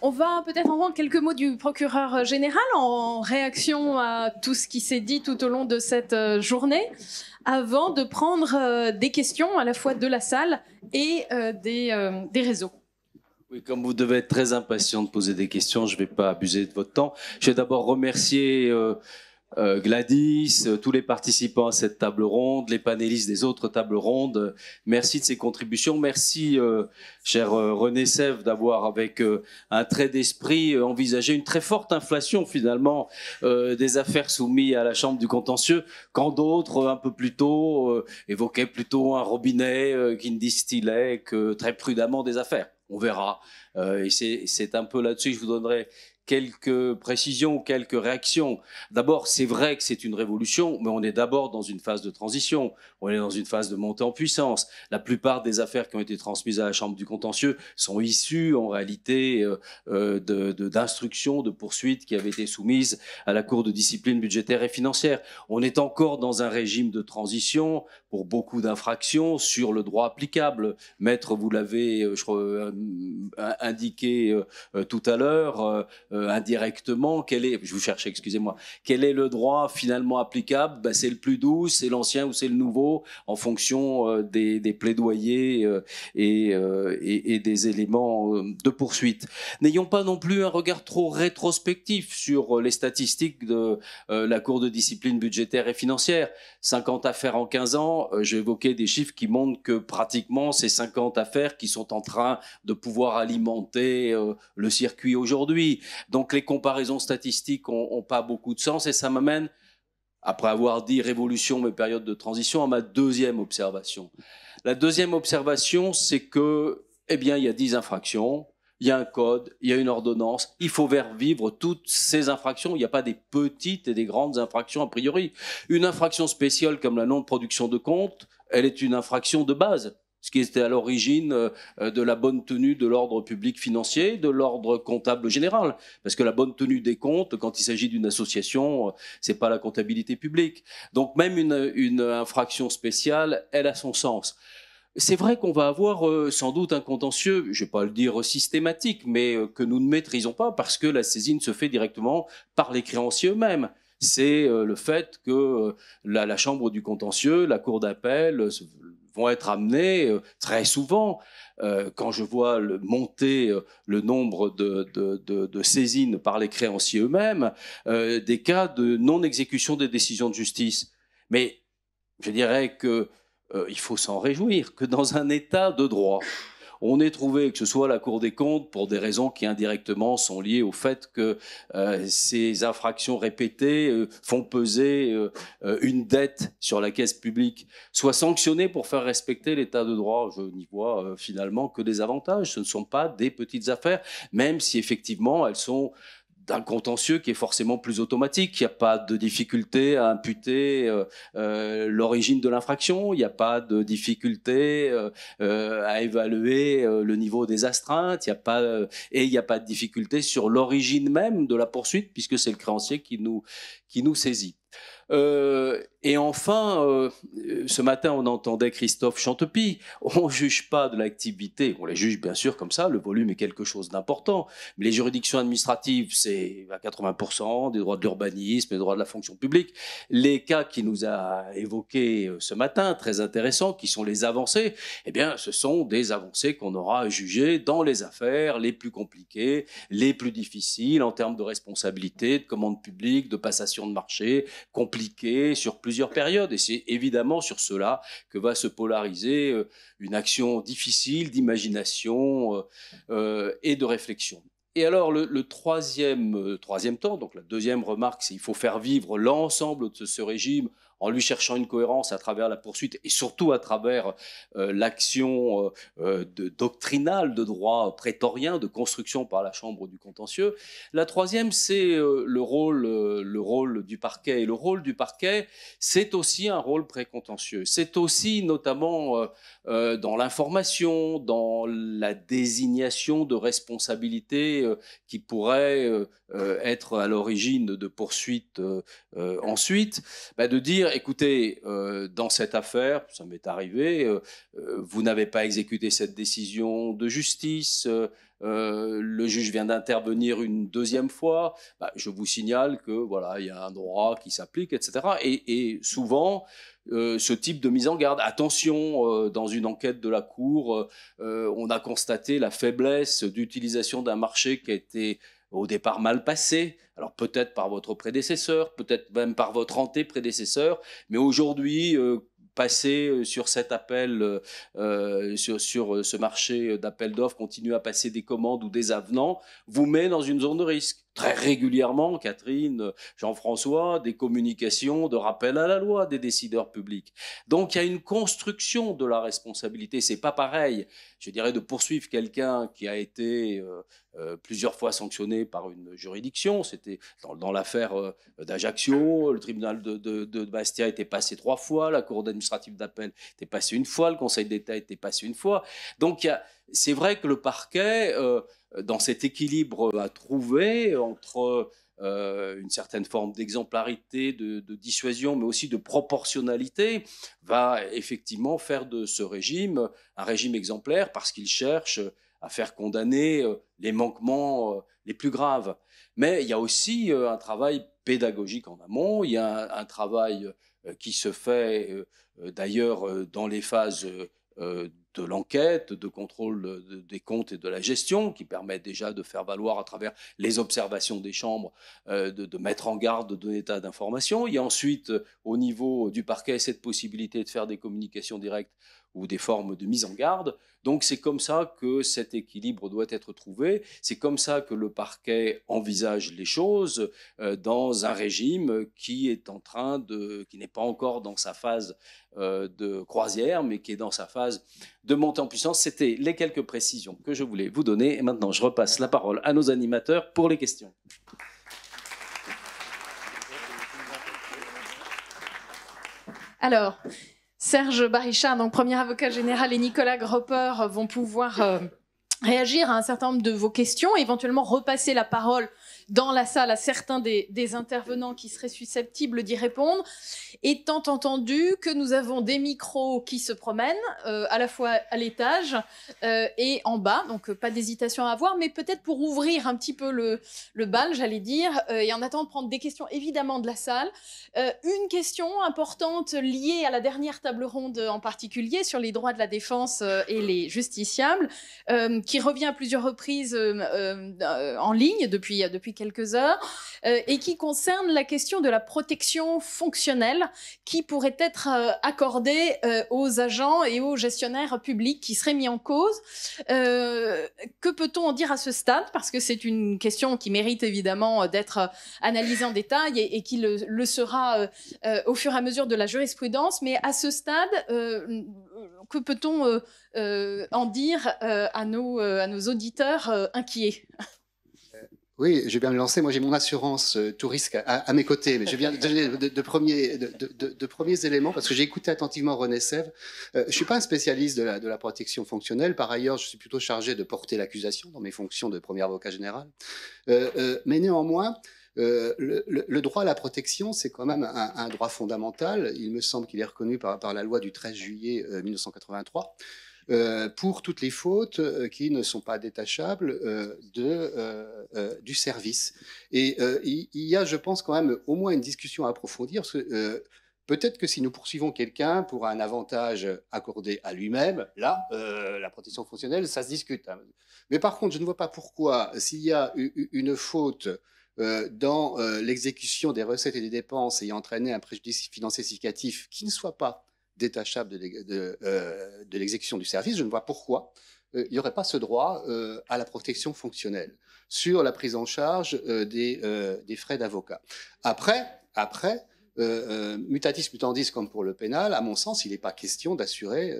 On va peut-être entendre quelques mots du procureur général en réaction à tout ce qui s'est dit tout au long de cette journée, avant de prendre des questions à la fois de la salle et des réseaux. Oui, comme vous devez être très impatient de poser des questions, je ne vais pas abuser de votre temps. Je vais d'abord remercier Gladys, tous les participants à cette table ronde, les panélistes des autres tables rondes. Merci de ces contributions. Merci, cher René Sèvres, d'avoir, avec un trait d'esprit, envisagé une très forte inflation, finalement, des affaires soumises à la Chambre du contentieux, quand d'autres, un peu plus tôt, évoquaient plutôt un robinet qui ne distillait que très prudemment des affaires. On verra. Et c'est un peu là-dessus que je vous donnerai quelques précisions ou quelques réactions. D'abord, c'est vrai que c'est une révolution, mais on est d'abord dans une phase de transition. On est dans une phase de montée en puissance. La plupart des affaires qui ont été transmises à la Chambre du contentieux sont issues, en réalité, d'instructions, de poursuites qui avaient été soumises à la Cour de discipline budgétaire et financière. On est encore dans un régime de transition pour beaucoup d'infractions sur le droit applicable. Maître, vous l'avez, je crois, indiqué tout à l'heure, indirectement, je vous cherchais, excusez-moi, quel est le droit finalement applicable? Ben, c'est le plus doux, c'est l'ancien ou c'est le nouveau, en fonction des plaidoyers et des éléments de poursuite. N'ayons pas non plus un regard trop rétrospectif sur les statistiques de la Cour de discipline budgétaire et financière. 50 affaires en 15 ans, j'ai évoqué des chiffres qui montrent que pratiquement ces 50 affaires qui sont en train de pouvoir alimenter le circuit aujourd'hui. Donc les comparaisons statistiques ont pas beaucoup de sens et ça m'amène, après avoir dit révolution mais période de transition, à ma deuxième observation. La deuxième observation, c'est que, eh bien, il y a 10 infractions, il y a un code, il y a une ordonnance, il faut faire vivre toutes ces infractions. Il n'y a pas des petites et des grandes infractions a priori. Une infraction spéciale comme la non-production de compte, elle est une infraction de base, ce qui était à l'origine de la bonne tenue de l'ordre public financier, de l'ordre comptable général. Parce que la bonne tenue des comptes, quand il s'agit d'une association, c'est pas la comptabilité publique. Donc même une infraction spéciale, elle a son sens. C'est vrai qu'on va avoir sans doute un contentieux, je ne vais pas le dire systématique, mais que nous ne maîtrisons pas parce que la saisine se fait directement par les créanciers eux-mêmes. C'est le fait que la Chambre du contentieux, la Cour d'appel vont être amenés très souvent, quand je vois monter le nombre de saisines par les créanciers eux-mêmes, des cas de non-exécution des décisions de justice. Mais je dirais que il faut s'en réjouir que dans un état de droit, on ait trouvé que ce soit la Cour des comptes, pour des raisons qui indirectement sont liées au fait que ces infractions répétées font peser une dette sur la caisse publique, soit sanctionnées pour faire respecter l'état de droit. Je n'y vois finalement que des avantages. Ce ne sont pas des petites affaires, même si effectivement elles sont d'un contentieux qui est forcément plus automatique. Il n'y a pas de difficulté à imputer l'origine de l'infraction, il n'y a pas de difficulté à évaluer le niveau des astreintes, et il n'y a pas de difficulté sur l'origine même de la poursuite, puisque c'est le créancier qui nous saisit. Et enfin, ce matin, on entendait Christophe Chantepie. On ne juge pas de l'activité, on les juge bien sûr comme ça, le volume est quelque chose d'important. Mais les juridictions administratives, c'est à 80% des droits de l'urbanisme, des droits de la fonction publique. Les cas qu'il nous a évoqués ce matin, très intéressants, qui sont les avancées, eh bien, ce sont des avancées qu'on aura à juger dans les affaires les plus compliquées, les plus difficiles en termes de responsabilité, de commande publique, de passation de marché, compliquées sur plusieurs périodes. Et c'est évidemment sur cela que va se polariser une action difficile d'imagination et de réflexion. Et alors le troisième temps, donc la deuxième remarque, c'est qu'il faut faire vivre l'ensemble de ce régime en lui cherchant une cohérence à travers la poursuite et surtout à travers l'action doctrinale de droit prétorien, de construction par la Chambre du contentieux. La troisième, c'est le rôle du parquet. Et le rôle du parquet, c'est aussi un rôle précontentieux. C'est aussi notamment dans l'information, dans la désignation de responsabilités qui pourraient être à l'origine de poursuites ensuite, de dire dire, écoutez, dans cette affaire, ça m'est arrivé, vous n'avez pas exécuté cette décision de justice, le juge vient d'intervenir une deuxième fois, bah, je vous signale que voilà, il y a un droit qui s'applique, etc. Et souvent, ce type de mise en garde. Attention, dans une enquête de la Cour, on a constaté la faiblesse d'utilisation d'un marché qui a été au départ mal passé, alors peut-être par votre prédécesseur, peut-être même par votre anté-prédécesseur, mais aujourd'hui, passer sur cet appel, sur ce marché d'appel d'offres, continuer à passer des commandes ou des avenants, vous met dans une zone de risque. Très régulièrement, Catherine, Jean-François, des communications de rappel à la loi des décideurs publics. Donc il y a une construction de la responsabilité. C'est pas pareil, je dirais, de poursuivre quelqu'un qui a été plusieurs fois sanctionné par une juridiction. C'était dans l'affaire d'Ajaccio, le tribunal de Bastia était passé 3 fois, la Cour administrative d'appel était passée 1 fois, le Conseil d'État était passé 1 fois. Donc c'est vrai que le parquet, dans cet équilibre à trouver entre une certaine forme d'exemplarité, de dissuasion, mais aussi de proportionnalité, va effectivement faire de ce régime un régime exemplaire parce qu'il cherche à faire condamner les manquements les plus graves. Mais il y a aussi un travail pédagogique en amont, il y a un travail qui se fait d'ailleurs dans les phases de l'enquête, de contrôle des comptes et de la gestion, qui permet déjà de faire valoir à travers les observations des chambres, de mettre en garde, de donner tas d'informations. Il y a ensuite, au niveau du parquet, cette possibilité de faire des communications directes ou des formes de mise en garde. Donc c'est comme ça que cet équilibre doit être trouvé, c'est comme ça que le parquet envisage les choses dans un régime qui est qui n'est pas encore dans sa phase de croisière, mais qui est dans sa phase de montée en puissance. C'était les quelques précisions que je voulais vous donner. Et maintenant, je repasse la parole à nos animateurs pour les questions. Alors, Serge Barichard, donc premier avocat général, et Nicolas Gropper vont pouvoir réagir à un certain nombre de vos questions, éventuellement repasser la parole dans la salle à certains des intervenants qui seraient susceptibles d'y répondre, étant entendu que nous avons des micros qui se promènent à la fois à l'étage et en bas, donc pas d'hésitation à avoir, mais peut-être pour ouvrir un petit peu le bal, j'allais dire, et en attendant de prendre des questions évidemment de la salle. Une question importante liée à la dernière table ronde en particulier sur les droits de la défense et les justiciables, qui revient à plusieurs reprises en ligne depuis quelques heures, et qui concerne la question de la protection fonctionnelle qui pourrait être accordée aux agents et aux gestionnaires publics qui seraient mis en cause. Que peut-on en dire à ce stade? Parce que c'est une question qui mérite évidemment d'être analysée en détail et qui le sera au fur et à mesure de la jurisprudence. Mais à ce stade, que peut-on en dire à nos auditeurs inquiets? Oui, je vais bien me lancer. Moi, j'ai mon assurance tout risque à mes côtés. Mais je viens de donner de premiers éléments parce que j'ai écouté attentivement René Sèvres. Je suis pas un spécialiste de la protection fonctionnelle. Par ailleurs, je suis plutôt chargé de porter l'accusation dans mes fonctions de premier avocat général. Mais néanmoins, le droit à la protection, c'est quand même un droit fondamental. Il me semble qu'il est reconnu par la loi du 13 juillet 1983. Pour toutes les fautes qui ne sont pas détachables du service. Et il y a, je pense, quand même au moins une discussion à approfondir, parce que peut-être que si nous poursuivons quelqu'un pour un avantage accordé à lui-même, là, la protection fonctionnelle, ça se discute. Hein. Mais par contre, je ne vois pas pourquoi, s'il y a une faute dans l'exécution des recettes et des dépenses ayant entraîné un préjudice financier significatif qui ne soit pas détachable de l'exécution du service, je ne vois pourquoi il n'y aurait pas ce droit à la protection fonctionnelle sur la prise en charge des frais d'avocat. Après, mutatis mutandis comme pour le pénal, à mon sens, il n'est pas question d'assurer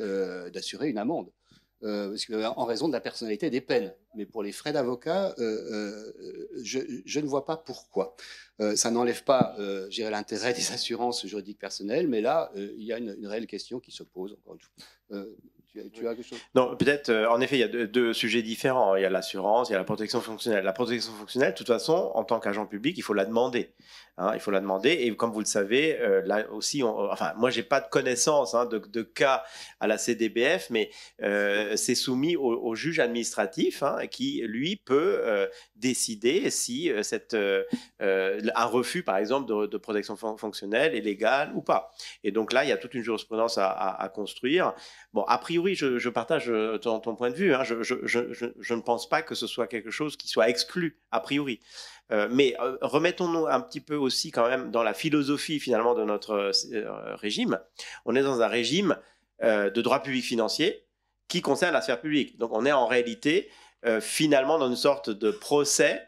une amende. En raison de la personnalité des peines. Mais pour les frais d'avocat, je ne vois pas pourquoi. Ça n'enlève pas, je dirais, l'intérêt des assurances juridiques personnelles, mais là, il y a une réelle question qui se pose, encore une fois. tu as quelque chose? Non, peut-être, en effet, il y a deux sujets différents. Il y a l'assurance, il y a la protection fonctionnelle. La protection fonctionnelle, de toute façon, en tant qu'agent public, il faut la demander. Hein, il faut la demander. Et comme vous le savez, là aussi, enfin, moi, j'ai pas de connaissance de cas à la CDBF, mais c'est soumis au juge administratif qui, lui, peut décider si un refus, par exemple, de protection fonctionnelle est légal ou pas. Et donc là, il y a toute une jurisprudence à construire. Bon, a priori, je partage ton point de vue. Hein. Je ne pense pas que ce soit quelque chose qui soit exclu, a priori. Mais remettons-nous un petit peu aussi quand même dans la philosophie finalement de notre régime. On est dans un régime de droit public financier qui concerne la sphère publique. Donc on est en réalité finalement dans une sorte de procès,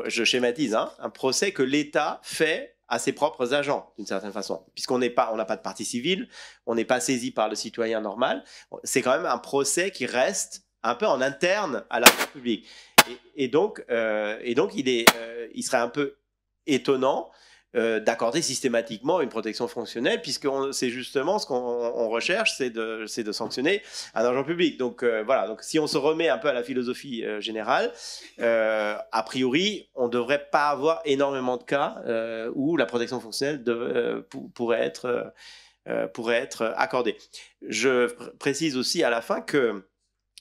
je schématise, un procès que l'État fait à ses propres agents, d'une certaine façon. Puisqu'on n'a pas de partie civile, on n'est pas saisi par le citoyen normal, c'est quand même un procès qui reste un peu en interne à la sphère publique. Et donc, il serait un peu étonnant d'accorder systématiquement une protection fonctionnelle, puisque c'est justement ce qu'on recherche, c'est de sanctionner un agent public. Donc voilà, donc si on se remet un peu à la philosophie générale, a priori, on ne devrait pas avoir énormément de cas où la protection fonctionnelle pourrait être accordée. Je précise aussi à la fin que,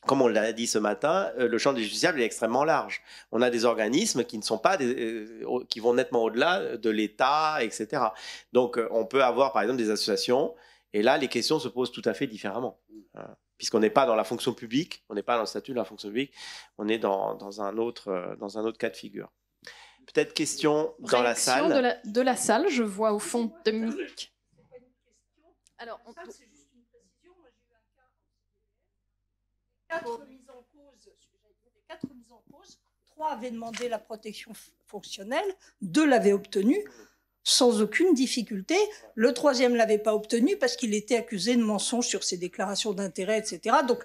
comme on l'a dit ce matin, le champ des justiciables est extrêmement large. On a des organismes qui ne sont pas qui vont nettement au-delà de l'État, etc. Donc, on peut avoir, par exemple, des associations, et là, les questions se posent tout à fait différemment. Puisqu'on n'est pas dans la fonction publique, on n'est pas dans le statut de la fonction publique, on est dans un autre cas de figure. Peut-être question dans la salle. De la salle, je vois au fond Dominique. Alors, c'est juste une précision. Moi, j'ai eu un cas 4 mises en cause, 3 avaient demandé la protection fonctionnelle, 2 l'avaient obtenue sans aucune difficulté. Le 3e ne l'avait pas obtenu parce qu'il était accusé de mensonge sur ses déclarations d'intérêt, etc. Donc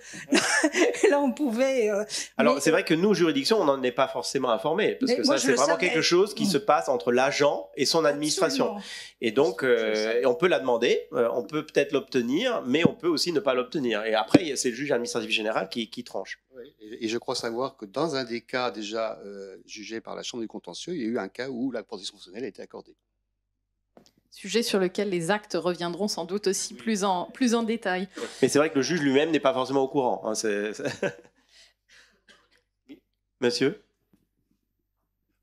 là, on pouvait... Alors, c'est vrai que nous, juridiction, on n'en est pas forcément informés, parce que ça, c'est vraiment quelque chose qui se passe entre l'agent et son administration. Absolument. Et donc, on peut la demander, on peut peut-être l'obtenir, mais on peut aussi ne pas l'obtenir. Et après, c'est le juge administratif général qui tranche. Oui, et je crois savoir que dans un des cas déjà jugés par la Chambre du contentieux, il y a eu un cas où la protection fonctionnelle a été accordée. Sujet sur lequel les actes reviendront sans doute aussi plus en détail. Mais c'est vrai que le juge lui-même n'est pas forcément au courant. Hein, Monsieur ?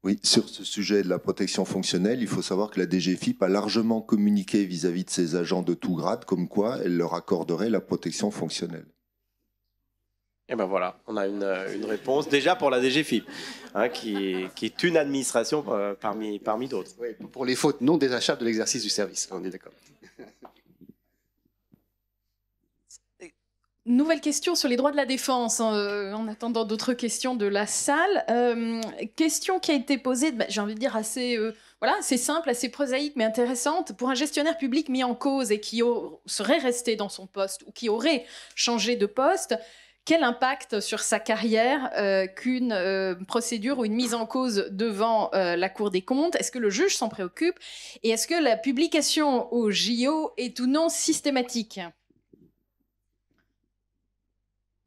Oui, sur ce sujet de la protection fonctionnelle, il faut savoir que la DGFiP a largement communiqué vis-à-vis de ses agents de tout grade, comme quoi elle leur accorderait la protection fonctionnelle. Et ben voilà, on a une réponse déjà pour la DGFiP, qui est une administration parmi d'autres. Oui, pour les fautes non détachables de l'exercice du service, on est d'accord. Nouvelle question sur les droits de la défense, en attendant d'autres questions de la salle. Question qui a été posée, j'ai envie de dire assez simple, assez prosaïque, mais intéressante. Pour un gestionnaire public mis en cause et qui serait resté dans son poste ou qui aurait changé de poste, quel impact sur sa carrière qu'une procédure ou une mise en cause devant la Cour des comptes? Est-ce que le juge s'en préoccupe? Et est-ce que la publication au JO est ou non systématique?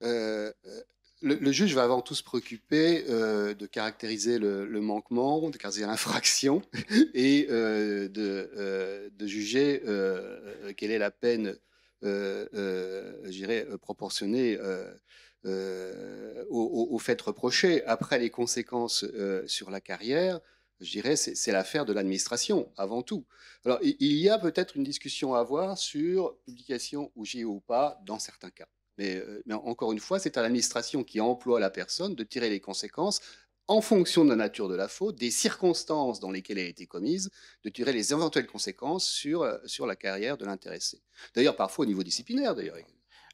Le juge va avant tout se préoccuper de caractériser le manquement, de caractériser l'infraction et de juger quelle est la peine je dirais, proportionnée au fait reproché. Après, les conséquences sur la carrière, je dirais, c'est l'affaire de l'administration, avant tout. Alors, il y a peut-être une discussion à avoir sur publication ou JO ou pas, dans certains cas. Mais encore une fois, c'est à l'administration qui emploie la personne de tirer les conséquences en fonction de la nature de la faute, des circonstances dans lesquelles elle a été commise, de tirer les éventuelles conséquences sur la carrière de l'intéressé. D'ailleurs, parfois au niveau disciplinaire, d'ailleurs.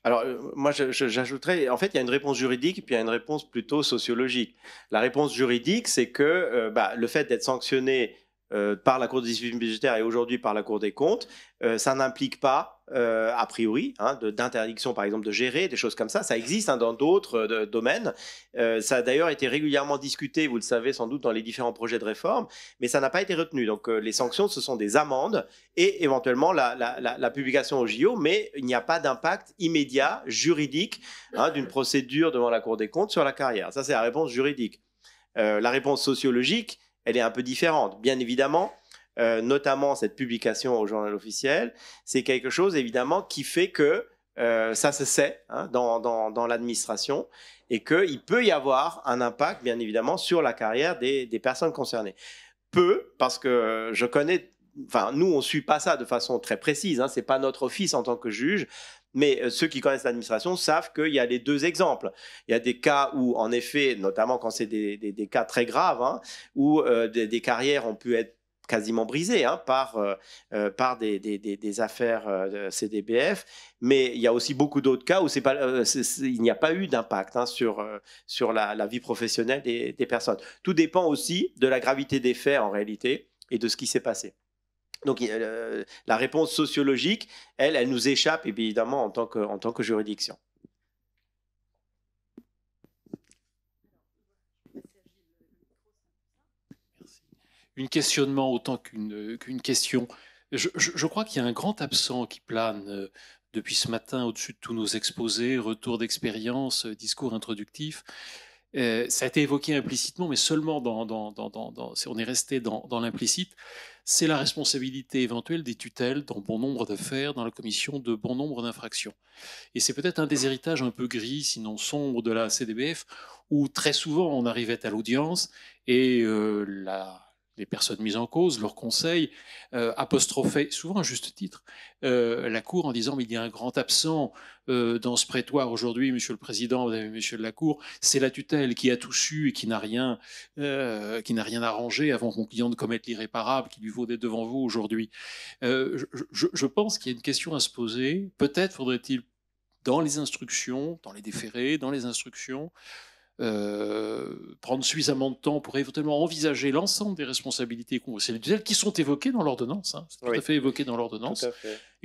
Alors, moi, j'ajouterais, en fait, il y a une réponse juridique et puis il y a une réponse plutôt sociologique. La réponse juridique, c'est que le fait d'être sanctionné par la Cour de discipline budgétaire et aujourd'hui par la Cour des comptes, ça n'implique pas, a priori, d'interdiction, par exemple, de gérer, des choses comme ça. Ça existe dans d'autres domaines. Ça a d'ailleurs été régulièrement discuté, vous le savez sans doute, dans les différents projets de réforme, mais ça n'a pas été retenu. Donc, les sanctions, ce sont des amendes et éventuellement la publication au JO, mais il n'y a pas d'impact immédiat, juridique, d'une procédure devant la Cour des comptes sur la carrière. Ça, c'est la réponse juridique. La réponse sociologique, elle est un peu différente. Bien évidemment, notamment cette publication au journal officiel, c'est quelque chose évidemment qui fait que ça se sait dans l'administration et qu'il peut y avoir un impact, bien évidemment, sur la carrière des personnes concernées. Peu, parce que je connais, enfin, nous, on ne suit pas ça de façon très précise, ce n'est pas notre office en tant que juge, mais ceux qui connaissent l'administration savent qu'il y a les deux exemples. Il y a des cas où, en effet, notamment quand c'est des cas très graves, où des carrières ont pu être quasiment brisées par des affaires CDBF, mais il y a aussi beaucoup d'autres cas où il n'y a pas eu d'impact sur la vie professionnelle des personnes. Tout dépend aussi de la gravité des faits en réalité et de ce qui s'est passé. Donc la réponse sociologique, elle nous échappe évidemment en tant que juridiction. Un questionnement autant qu'une question. Je crois qu'il y a un grand absent qui plane depuis ce matin au-dessus de tous nos exposés, retours d'expérience, discours introductifs. Ça a été évoqué implicitement, mais seulement on est resté dans l'implicite. C'est la responsabilité éventuelle des tutelles dans bon nombre d'affaires, dans la commission de bon nombre d'infractions. Et c'est peut-être un des héritages un peu gris, sinon sombre, de la CDBF, où très souvent on arrivait à l'audience et les personnes mises en cause, leurs conseils, apostrophaient, souvent à juste titre, la Cour en disant « mais il y a un grand absent dans ce prétoire aujourd'hui, Monsieur le Président, Monsieur de la Cour, c'est la tutelle qui a tout su et qui n'a rien arrangé avant qu'on client de commettre l'irréparable qui lui vaut d'être devant vous aujourd'hui. » Je pense qu'il y a une question à se poser. Peut-être faudrait-il, dans les instructions, dans les déférés, dans les instructions, prendre suffisamment de temps pour éventuellement envisager l'ensemble des responsabilités conventionnelles qui sont évoquées dans l'ordonnance. C'est tout à fait évoqué dans l'ordonnance.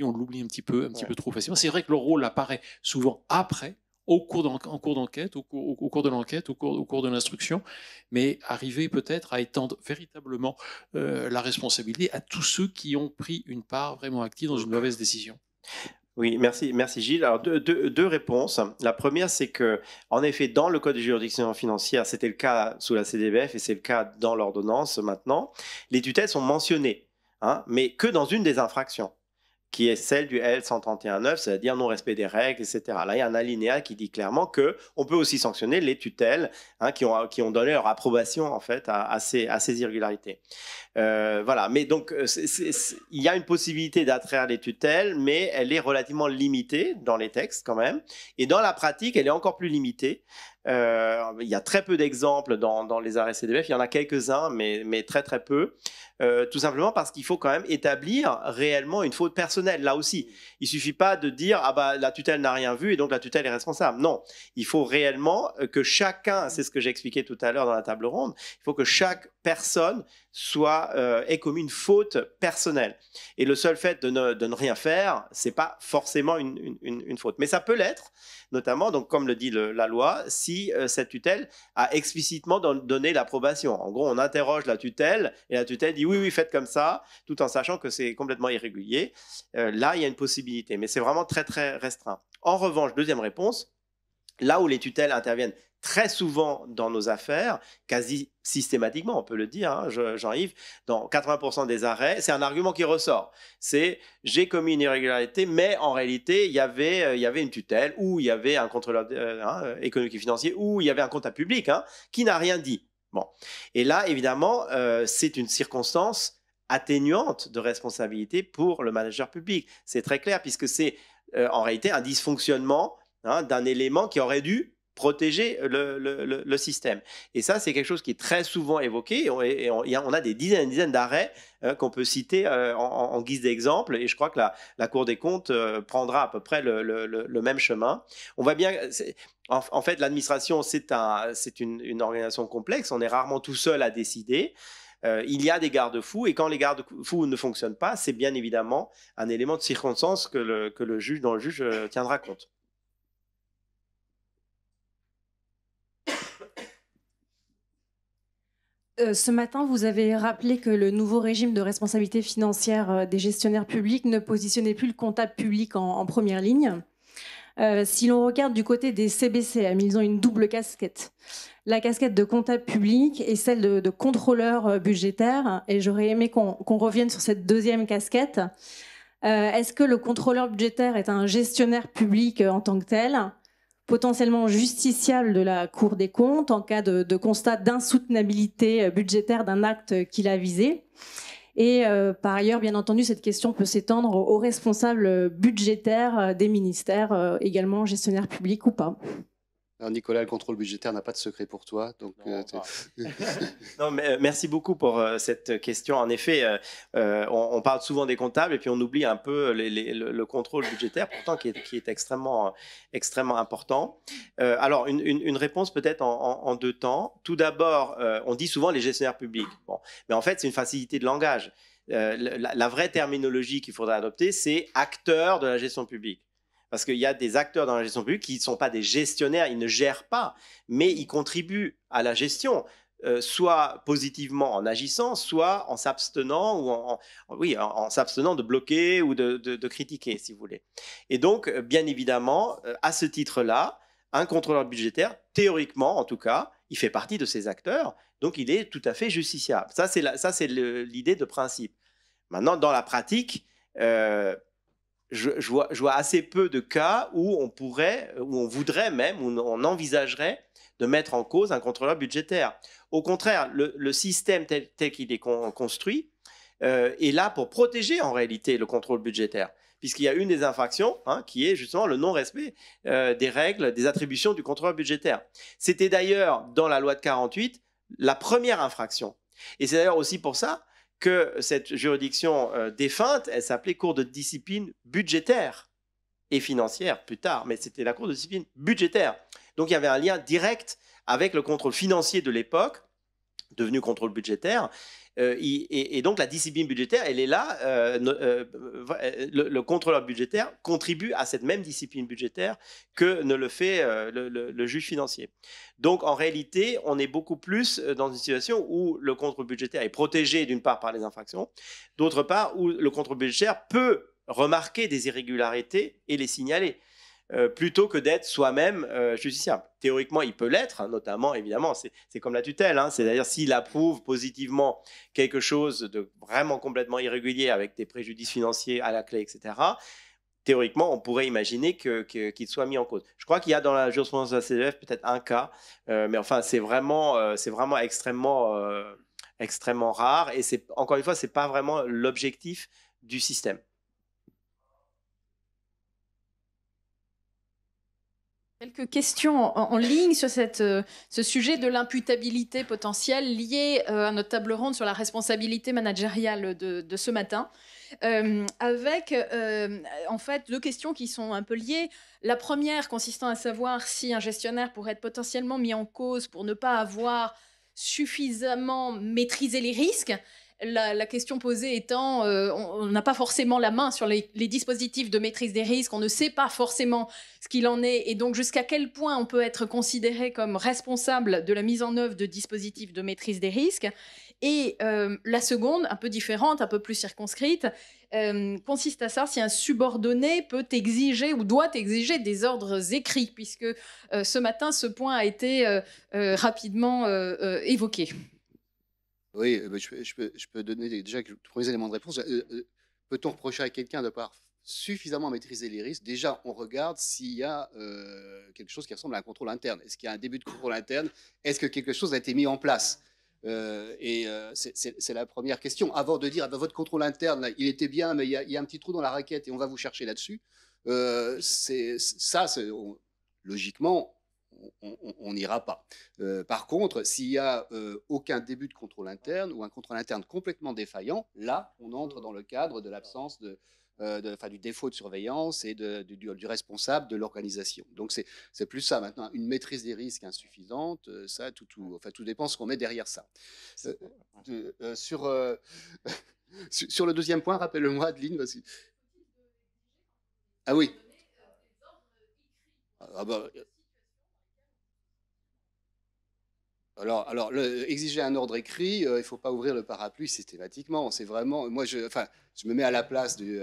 Et on l'oublie un petit peu trop facilement. C'est vrai que leur rôle apparaît souvent après, en cours d'enquête, au cours de l'enquête, au cours de l'instruction, mais arriver peut-être à étendre véritablement la responsabilité à tous ceux qui ont pris une part vraiment active dans une mauvaise décision. Oui, merci Gilles. Alors, deux réponses. La première, c'est que, en effet, dans le Code de juridiction financière, c'était le cas sous la CDBF et c'est le cas dans l'ordonnance maintenant, les tutelles sont mentionnées, mais que dans une des infractions, qui est celle du L131.9, c'est-à-dire non-respect des règles, etc. Là, il y a un alinéa qui dit clairement qu'on peut aussi sanctionner les tutelles qui ont donné leur approbation en fait, à ces irrégularités. Voilà, mais donc il y a une possibilité d'attraire les tutelles, mais elle est relativement limitée dans les textes quand même. Et dans la pratique, elle est encore plus limitée. Il y a très peu d'exemples dans les arrêts CDBF, il y en a quelques-uns, mais très très peu. Tout simplement parce qu'il faut quand même établir réellement une faute personnelle. Là aussi, il ne suffit pas de dire « ah bah la tutelle n'a rien vu et donc la tutelle est responsable ». Non, il faut réellement que chacun, c'est ce que j'ai expliqué tout à l'heure dans la table ronde, il faut que chaque personne ait commis une faute personnelle. Et le seul fait de ne rien faire, ce n'est pas forcément une faute. Mais ça peut l'être, notamment, donc, comme le dit la loi, si cette tutelle a explicitement donné l'approbation. En gros, on interroge la tutelle et la tutelle dit oui, faites comme ça, tout en sachant que c'est complètement irrégulier. Là, il y a une possibilité, mais c'est vraiment très, très restreint. En revanche, deuxième réponse, là où les tutelles interviennent très souvent dans nos affaires, quasi systématiquement, on peut le dire, Jean-Yves, dans 80% des arrêts, c'est un argument qui ressort. C'est « j'ai commis une irrégularité, mais en réalité, il y avait une tutelle, ou il y avait un contrôleur économique et financier, ou il y avait un comptable public qui n'a rien dit. » Bon. Et là, évidemment, c'est une circonstance atténuante de responsabilité pour le manager public. C'est très clair, puisque c'est en réalité un dysfonctionnement d'un élément qui aurait dû protéger le système. Et ça, c'est quelque chose qui est très souvent évoqué. Et on a des dizaines d'arrêts qu'on peut citer en guise d'exemple. Et je crois que la Cour des comptes prendra à peu près le même chemin. On voit bien... En fait, l'administration, c'est une organisation complexe. On est rarement tout seul à décider. Il y a des garde-fous, et quand les garde-fous ne fonctionnent pas, c'est bien évidemment un élément de circonstance dont le juge tiendra compte. Ce matin, vous avez rappelé que le nouveau régime de responsabilité financière des gestionnaires publics ne positionnait plus le comptable public en première ligne. Si l'on regarde du côté des CBCM, ils ont une double casquette. La casquette de comptable public et celle de contrôleur budgétaire. Et j'aurais aimé qu'on revienne sur cette deuxième casquette. Est-ce que le contrôleur budgétaire est un gestionnaire public en tant que tel, potentiellement justiciable de la Cour des comptes en cas de constat d'insoutenabilité budgétaire d'un acte qu'il a visé? Et par ailleurs, bien entendu, cette question peut s'étendre aux responsables budgétaires des ministères, également gestionnaires publics ou pas. Alors Nicolas, le contrôle budgétaire n'a pas de secret pour toi. Donc, non, mais, merci beaucoup pour cette question. En effet, on parle souvent des comptables et puis on oublie un peu le contrôle budgétaire, pourtant qui est extrêmement important. Alors, une réponse peut-être en deux temps. Tout d'abord, on dit souvent les gestionnaires publics. Bon, mais en fait, c'est une facilité de langage. La vraie terminologie qu'il faudrait adopter, c'est acteurs de la gestion publique. Parce qu'il y a des acteurs dans la gestion publique qui ne sont pas des gestionnaires, ils ne gèrent pas, mais ils contribuent à la gestion, soit positivement en agissant, soit en s'abstenant ou en s'abstenant de bloquer ou de critiquer, si vous voulez. Et donc, bien évidemment, à ce titre-là, un contrôleur budgétaire, théoriquement en tout cas, il fait partie de ces acteurs, donc il est tout à fait justiciable. Ça, c'est l'idée de principe. Maintenant, dans la pratique, je vois assez peu de cas où on voudrait même, où on envisagerait de mettre en cause un contrôleur budgétaire. Au contraire, le système tel qu'il est construit est là pour protéger en réalité le contrôle budgétaire, puisqu'il y a une des infractions qui est justement le non-respect des règles, des attributions du contrôleur budgétaire. C'était d'ailleurs dans la loi de 48 la première infraction. Et c'est d'ailleurs aussi pour ça que cette juridiction défunte, elle s'appelait Cour de discipline budgétaire et financière plus tard, mais c'était la Cour de discipline budgétaire. Donc il y avait un lien direct avec le contrôle financier de l'époque, devenu contrôle budgétaire, et donc la discipline budgétaire, elle est là, le contrôleur budgétaire contribue à cette même discipline budgétaire que ne le fait le juge financier. Donc en réalité, on est beaucoup plus dans une situation où le contrôle budgétaire est protégé d'une part par les infractions, d'autre part où le contrôle budgétaire peut remarquer des irrégularités et les signaler. Plutôt que d'être soi-même justiciable. Théoriquement, il peut l'être, notamment, évidemment, c'est comme la tutelle, c'est-à-dire s'il approuve positivement quelque chose de vraiment complètement irrégulier avec des préjudices financiers à la clé, etc., théoriquement, on pourrait imaginer qu'il soit mis en cause. Je crois qu'il y a dans la jurisprudence de la CEDF peut-être un cas, mais enfin, c'est vraiment extrêmement rare, et encore une fois, ce n'est pas vraiment l'objectif du système. Quelques questions en ligne sur ce sujet de l'imputabilité potentielle liée à notre table ronde sur la responsabilité managériale de ce matin, avec en fait deux questions qui sont un peu liées. La première consistant à savoir si un gestionnaire pourrait être potentiellement mis en cause pour ne pas avoir suffisamment maîtrisé les risques. La question posée étant, on n'a pas forcément la main sur les dispositifs de maîtrise des risques, on ne sait pas forcément ce qu'il en est, et donc jusqu'à quel point on peut être considéré comme responsable de la mise en œuvre de dispositifs de maîtrise des risques. Et la seconde, un peu différente, un peu plus circonscrite, consiste à savoir si un subordonné peut exiger ou doit exiger des ordres écrits, puisque ce matin, ce point a été rapidement évoqué. Oui, je peux donner déjà les premiers éléments de réponse. Peut-on reprocher à quelqu'un de ne pas suffisamment maîtriser les risques? Déjà, on regarde s'il y a quelque chose qui ressemble à un contrôle interne. Est-ce qu'il y a un début de contrôle interne? Est-ce que quelque chose a été mis en place? C'est la première question. Avant de dire, votre contrôle interne, là, il était bien, mais il y a un petit trou dans la raquette et on va vous chercher là-dessus. Logiquement, on n'ira pas. Par contre, s'il y a aucun début de contrôle interne ou un contrôle interne complètement défaillant, là, on entre dans le cadre de l'absence du défaut de surveillance et du responsable de l'organisation. Donc c'est plus ça maintenant, une maîtrise des risques insuffisante, ça tout dépend ce qu'on met derrière ça. Sur le deuxième point, rappelle-le-moi, Adeline. Ah oui. Ah bah, alors exiger un ordre écrit, il ne faut pas ouvrir le parapluie systématiquement. C'est vraiment, moi, je me mets à la place du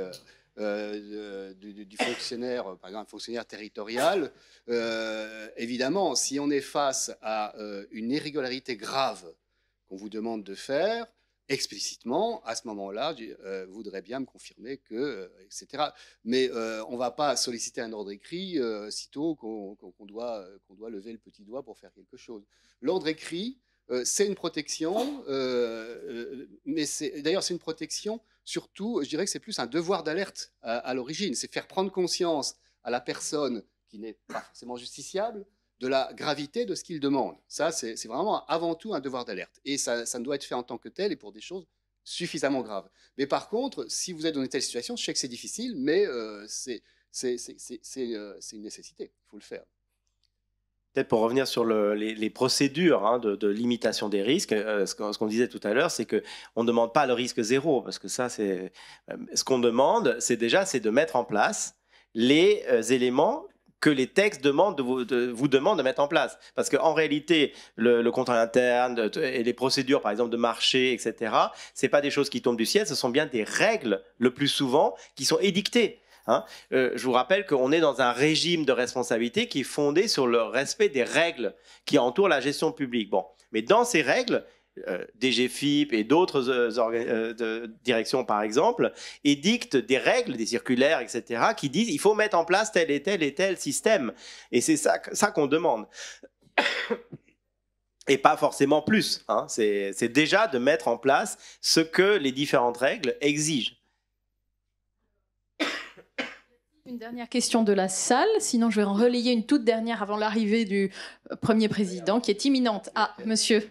fonctionnaire, par exemple, un fonctionnaire territorial. Évidemment, si on est face à une irrégularité grave qu'on vous demande de faire, explicitement, à ce moment-là, je voudrais bien me confirmer que, etc. Mais on ne va pas solliciter un ordre écrit sitôt qu'on doit lever le petit doigt pour faire quelque chose. L'ordre écrit, c'est une protection, mais d'ailleurs c'est une protection, surtout, je dirais que c'est plus un devoir d'alerte à l'origine, c'est faire prendre conscience à la personne qui n'est pas forcément justiciable de la gravité de ce qu'il demande. Ça, c'est vraiment avant tout un devoir d'alerte. Et ça ne doit être fait en tant que tel et pour des choses suffisamment graves. Mais par contre, si vous êtes dans une telle situation, je sais que c'est difficile, mais c'est une nécessité. Il faut le faire. Peut-être pour revenir sur les procédures de limitation des risques, ce qu'on disait tout à l'heure, c'est qu'on ne demande pas le risque zéro, parce que ça, c'est ce qu'on demande, c'est de mettre en place les éléments que les textes vous demandent de mettre en place. Parce qu'en réalité, le contrôle interne et les procédures, par exemple, de marché, etc., ce n'est pas des choses qui tombent du ciel, ce sont bien des règles, le plus souvent, qui sont édictées. Je vous rappelle qu'on est dans un régime de responsabilité qui est fondé sur le respect des règles qui entourent la gestion publique. Bon. Mais dans ces règles, DGFiP et d'autres directions, par exemple, édictent des règles, des circulaires, etc., qui disent qu'il faut mettre en place tel et tel système. Et c'est ça qu'on demande. Et pas forcément plus. C'est déjà de mettre en place ce que les différentes règles exigent. Une dernière question de la salle, sinon je vais en relayer une toute dernière avant l'arrivée du premier président qui est imminente. Ah, monsieur.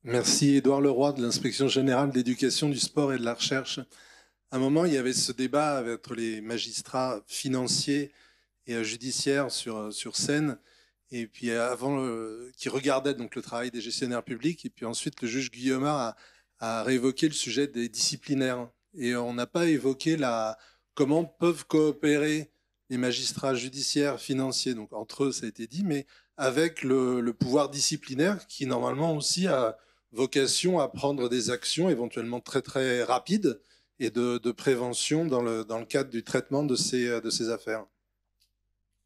Merci, Édouard Leroy de l'Inspection générale d'éducation, du sport et de la recherche. À un moment, il y avait ce débat entre les magistrats financiers et judiciaires sur Seine, et puis avant, qui regardaient donc le travail des gestionnaires publics, et puis ensuite le juge Guillemard a réévoqué le sujet des disciplinaires. Et on n'a pas évoqué comment peuvent coopérer les magistrats judiciaires, financiers, donc entre eux ça a été dit, mais avec le pouvoir disciplinaire qui normalement aussi a vocation à prendre des actions éventuellement très très rapides et de prévention dans le cadre du traitement de ces affaires.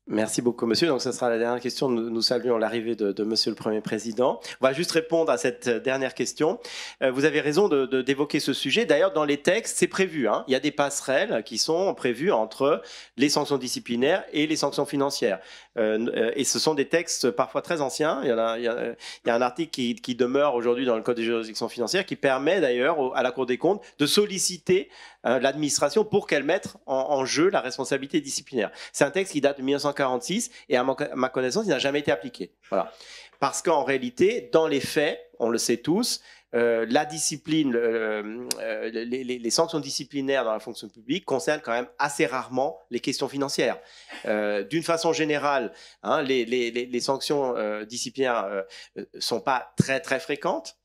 Merci beaucoup, monsieur. Donc, ce sera la dernière question. Nous saluons l'arrivée de monsieur le Premier Président. On va juste répondre à cette dernière question. Vous avez raison d'évoquer ce sujet. D'ailleurs, dans les textes, c'est prévu. Il y a des passerelles qui sont prévues entre les sanctions disciplinaires et les sanctions financières. Et ce sont des textes parfois très anciens. Il y a un article qui demeure aujourd'hui dans le Code des juridictions financières qui permet d'ailleurs à la Cour des comptes de solliciter l'administration pour qu'elle mette en jeu la responsabilité disciplinaire. C'est un texte qui date de 1946 et à ma connaissance, il n'a jamais été appliqué. Voilà. Parce qu'en réalité, dans les faits, on le sait tous, la discipline, les sanctions disciplinaires dans la fonction publique concernent quand même assez rarement les questions financières. D'une façon générale, les sanctions disciplinaires sont pas très très fréquentes,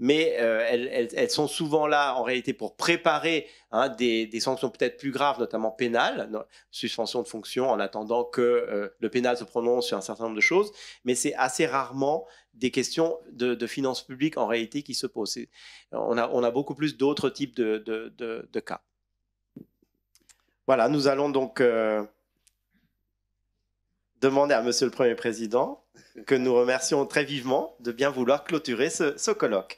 mais elles sont souvent là en réalité pour préparer des sanctions peut-être plus graves, notamment pénales, suspension de fonction en attendant que le pénal se prononce sur un certain nombre de choses, mais c'est assez rarement des questions de finances publiques en réalité qui se posent. On a beaucoup plus d'autres types de cas. Voilà, nous allons donc demander à Monsieur le Premier Président, que nous remercions très vivement, de bien vouloir clôturer ce colloque.